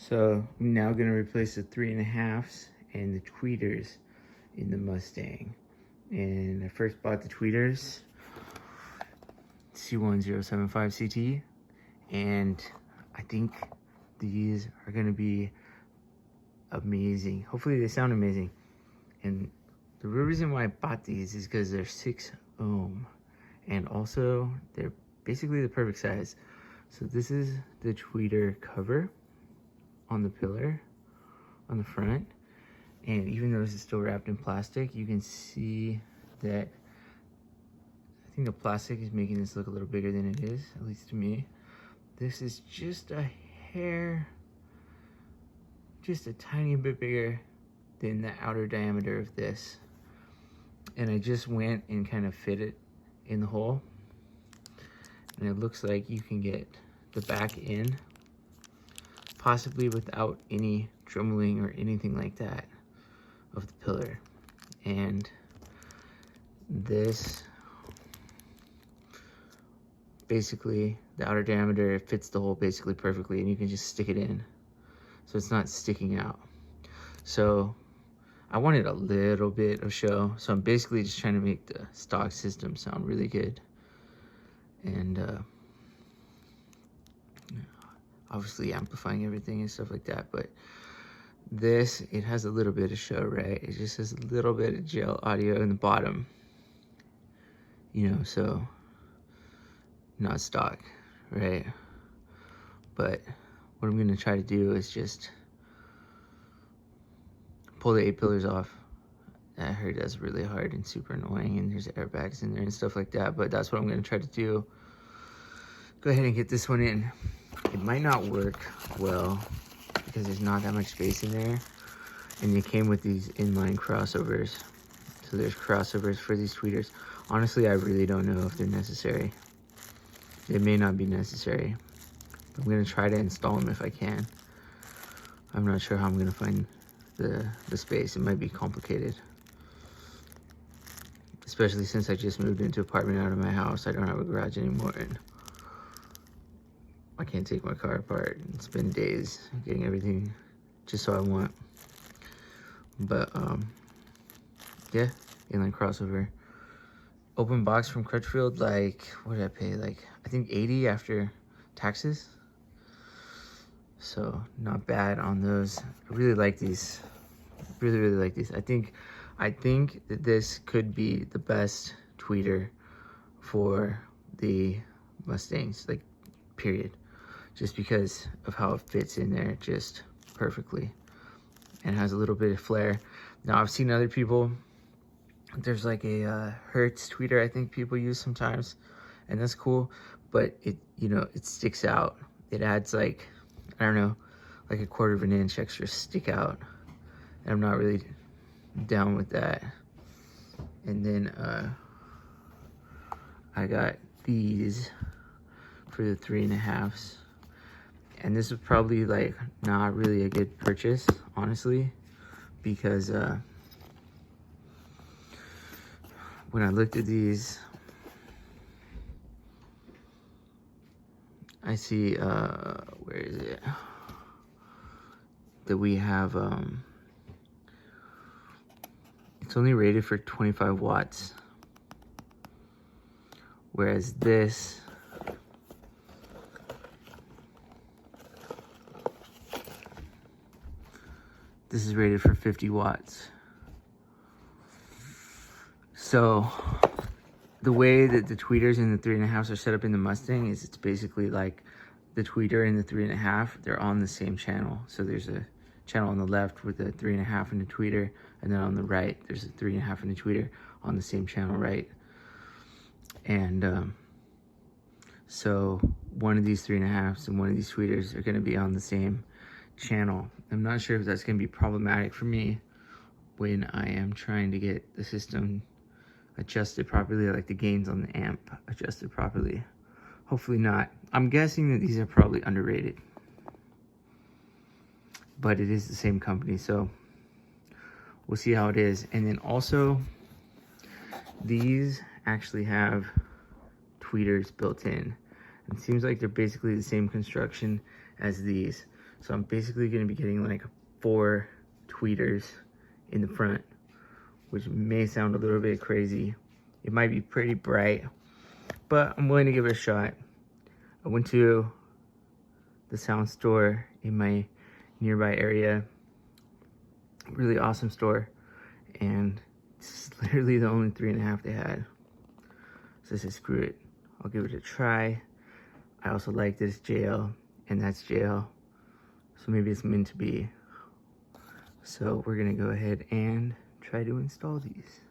So I'm now gonna replace the 3.5s and the tweeters in the Mustang. And I first bought the tweeters, C1-075ct, and I think these are gonna be amazing. Hopefully they sound amazing. And the real reason why I bought these is because they're 6 ohm, and also they're basically the perfect size. So this is the tweeter cover on the pillar on the front, and even though this is still wrapped in plastic, you can see that I think the plastic is making this look a little bigger than it is, at least to me. This is just a hair, just a tiny bit bigger than the outer diameter of this. And I just went and kind of fit it in the hole, and it looks like you can get the back in possibly without any dremeling or anything like that of the pillar. And this, basically the outer diameter, it fits the hole basically perfectly, and you can just stick it in so it's not sticking out. So I wanted a little bit of show, so I'm basically just trying to make the stock system sound really good, and obviously amplifying everything and stuff like that. But this, it has a little bit of show, right? It just has a little bit of gel audio in the bottom, you know, so not stock, right? But what I'm gonna try to do is just pull the 8 pillars off. I heard that's really hard and super annoying, and there's airbags in there and stuff like that, but that's what I'm gonna try to do. Go ahead and get this one in. It might not work well because there's not that much space in there, and they came with these inline crossovers. So there's crossovers for these tweeters. Honestly, I really don't know if they're necessary. They may not be necessary. I'm gonna try to install them if I can. I'm not sure how I'm gonna find the space. It might be complicated, especially since I just moved into an apartment out of my house. I don't have a garage anymore, and I can't take my car apart and spend days getting everything just so I want. But yeah, inline crossover. Open box from Crutchfield, like, what did I pay? Like, I think 80 after taxes. So not bad on those. I really like these. Really like these. I think that this could be the best tweeter for the Mustangs, like, period. Just because of how it fits in there just perfectly, and has a little bit of flair. Now, I've seen other people, there's like a Hertz tweeter I think people use sometimes, and that's cool, but it, you know, it sticks out. It adds, like, I don't know, like a 1/4 of an inch extra stick out, and I'm not really down with that. And then I got these for the 3.5s, and this was probably, like, not really a good purchase, honestly, because when I looked at these, I see, where is it? That we have, it's only rated for 25 watts. Whereas this, this is rated for 50 watts. So the way that the tweeters and the 3.5s are set up in the Mustang is it's basically like the tweeter and the 3.5, they're on the same channel. So there's a channel on the left with the 3.5 and the tweeter, and then on the right, there's a 3.5 and a tweeter on the same channel, right? And so one of these 3.5s and one of these tweeters are gonna be on the same channel. I'm not sure if that's gonna be problematic for me when I am trying to get the system adjusted properly, like the gains on the amp adjusted properly. Hopefully not. I'm guessing that these are probably underrated, but it is the same company, so we'll see how it is. And then also, these actually have tweeters built in. It seems like they're basically the same construction as these. So I'm basically going to be getting like 4 tweeters in the front, which may sound a little bit crazy. It might be pretty bright, but I'm willing to give it a shot. I went to the sound store in my nearby area. Really awesome store, and it's literally the only 3.5 they had. So I said, screw it, I'll give it a try. I also like this JL, and that's JL, so maybe it's meant to be. So we're gonna go ahead and try to install these.